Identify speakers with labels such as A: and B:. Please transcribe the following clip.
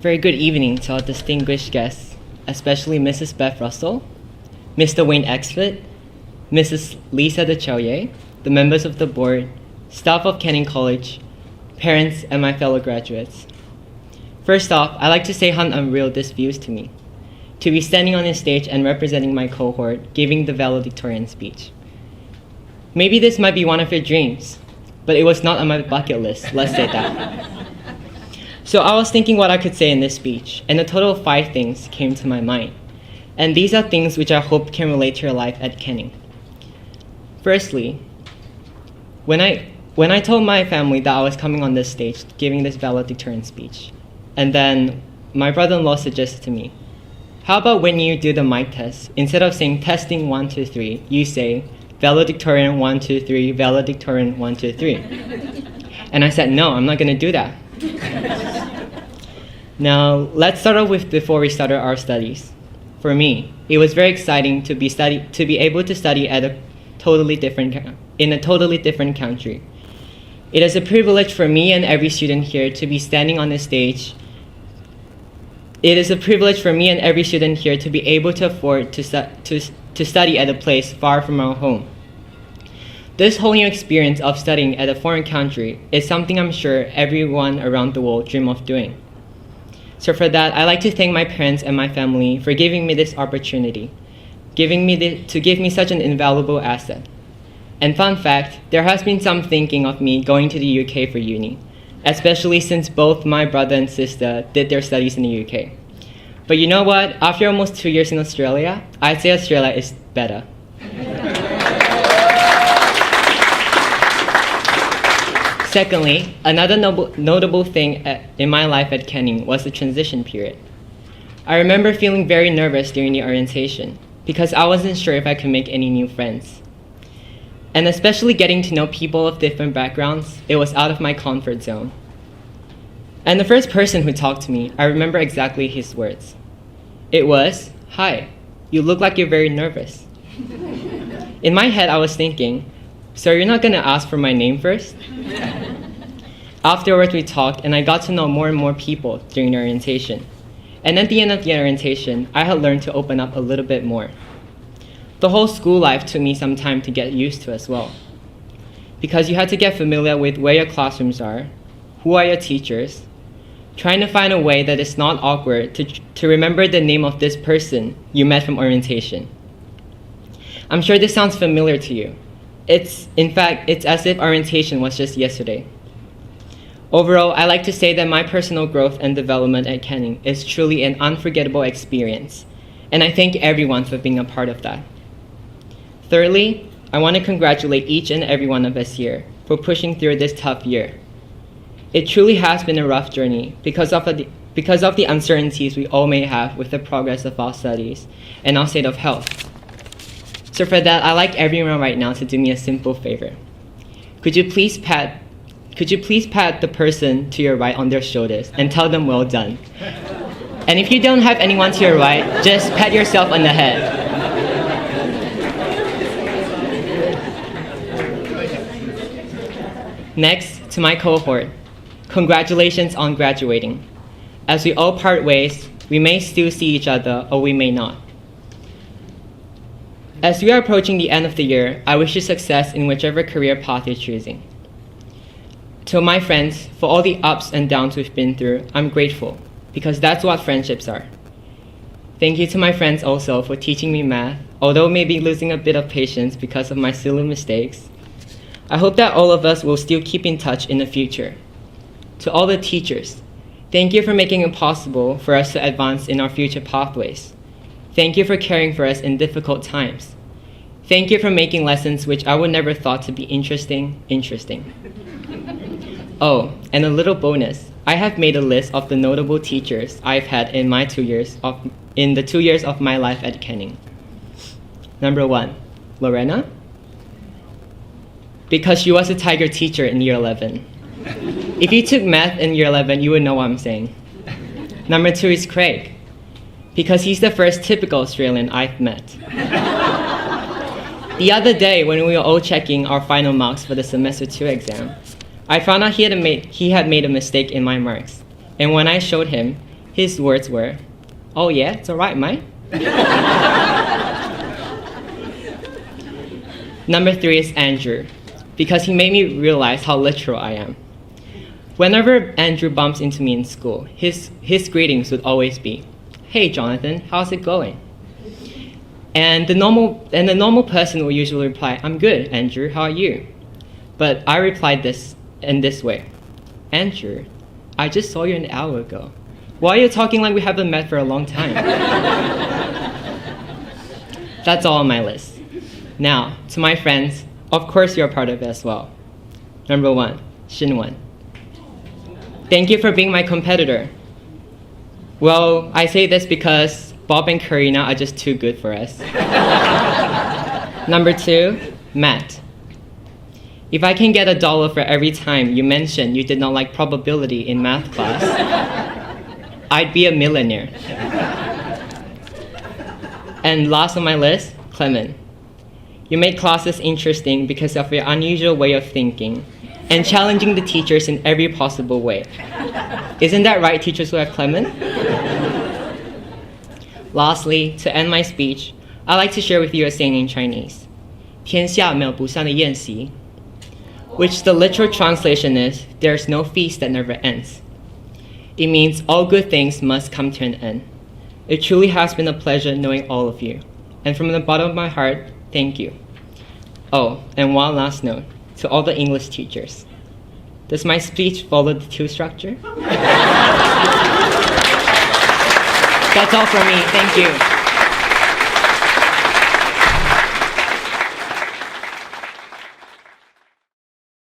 A: Very good evening to our distinguished guests, especially Mrs. Beth Russell, Mr. Wayne Exford, Mrs. Lisa DeChellier, the members of the board, staff of Canning College, parents, and my fellow graduates. First off, I'd like to say how unreal this feels to me, to be standing on this stage and representing my cohort, giving the valedictorian speech. Maybe this might be one of your dreams, but it was not on my bucket list, let's say that. So I was thinking what I could say in this speech, and a total of 5 things came to my mind. And these are things which I hope can relate to your life at Canning. Firstly, when I told my family that I was coming on this stage, giving this valedictorian speech, and then my brother-in-law suggested to me, how about when you do the mic test, instead of saying testing 1, 2, 3, you say valedictorian 1, 2, 3, valedictorian 1, 2, 3. And I said, no, I'm not gonna do that. Now, let's start off with before we started our studies. For me, it was very exciting to be able to study in a totally different country. It is a privilege for me and every student here to be standing on this stage. It is a privilege for me and every student here to be able to afford to study at a place far from our home. This whole new experience of studying at a foreign country is something I'm sure everyone around the world dream of doing. So for that, I'd like to thank my parents and my family for giving me this opportunity, to give me such an invaluable asset. And fun fact, there has been some thinking of me going to the UK for uni, especially since both my brother and sister did their studies in the UK. But you know what? After almost 2 years in Australia, I'd say Australia is better. Secondly, another notable thing in my life at Canning was the transition period. I remember feeling very nervous during the orientation because I wasn't sure if I could make any new friends. And especially getting to know people of different backgrounds, it was out of my comfort zone. And the first person who talked to me, I remember exactly his words. It was, "Hi, you look like you're very nervous." In my head, I was thinking, so you're not gonna ask for my name first? Afterwards, we talked, and I got to know more and more people during the orientation. And at the end of the orientation, I had learned to open up a little bit more. The whole school life took me some time to get used to as well, because you had to get familiar with where your classrooms are, who are your teachers, trying to find a way that is not awkward to remember the name of this person you met from orientation. I'm sure this sounds familiar to you. In fact, it's as if orientation was just yesterday. Overall, I like to say that my personal growth and development at Canning is truly an unforgettable experience, and I thank everyone for being a part of that. Thirdly, I want to congratulate each and every one of us here for pushing through this tough year. It truly has been a rough journey because of the uncertainties we all may have with the progress of our studies and our state of health. So for that, I'd like everyone right now to do me a simple favor. Could you please pat the person to your right on their shoulders and tell them well done? And if you don't have anyone to your right, just pat yourself on the head. Next, to my cohort, congratulations on graduating. As we all part ways, we may still see each other or we may not. As we are approaching the end of the year, I wish you success in whichever career path you're choosing. To my friends, for all the ups and downs we've been through, I'm grateful, because that's what friendships are. Thank you to my friends also for teaching me math, although maybe losing a bit of patience because of my silly mistakes. I hope that all of us will still keep in touch in the future. To all the teachers, thank you for making it possible for us to advance in our future pathways. Thank you for caring for us in difficult times. Thank you for making lessons which I would never thought to be interesting. Oh, and a little bonus. I have made a list of the notable teachers I've had in the 2 years of my life at Canning. Number 1, Lorena, because she was a tiger teacher in year 11. If you took math in year 11, you would know what I'm saying. Number 2 is Craig, because he's the first typical Australian I've met. The other day, when we were all checking our final marks for the semester 2 exam, I found out he had made a mistake in my marks. And when I showed him, His words were, "Oh yeah, it's alright, mate." Number 3 is Andrew, because he made me realize how literal I am. Whenever Andrew bumps into me in school, his greetings would always be, "Hey Jonathan, how's it going?" And the normal person will usually reply, "I'm good, Andrew, how are you?" But I replied in this way, "Andrew, I just saw you an hour ago. Why are you talking like we haven't met for a long time?" That's all on my list. Now, to my friends, of course you're a part of it as well. Number 1, Shinwon. Thank you for being my competitor. Well, I say this because Bob and Karina are just too good for us. Number 2, Matt. If I can get $1 for every time you mention you did not like probability in math class, I'd be a millionaire. And last on my list, Clement. You make classes interesting because of your unusual way of thinking and challenging the teachers in every possible way. Isn't that right, teachers who have Clement? Lastly, to end my speech, I'd like to share with you a saying in Chinese, 天下没有不散的宴席, which the literal translation is, there's no feast that never ends. It means all good things must come to an end. It truly has been a pleasure knowing all of you. And from the bottom of my heart, thank you. Oh, and one last note, to all the English teachers. Does my speech follow the 2 structure? That's all from me, thank you.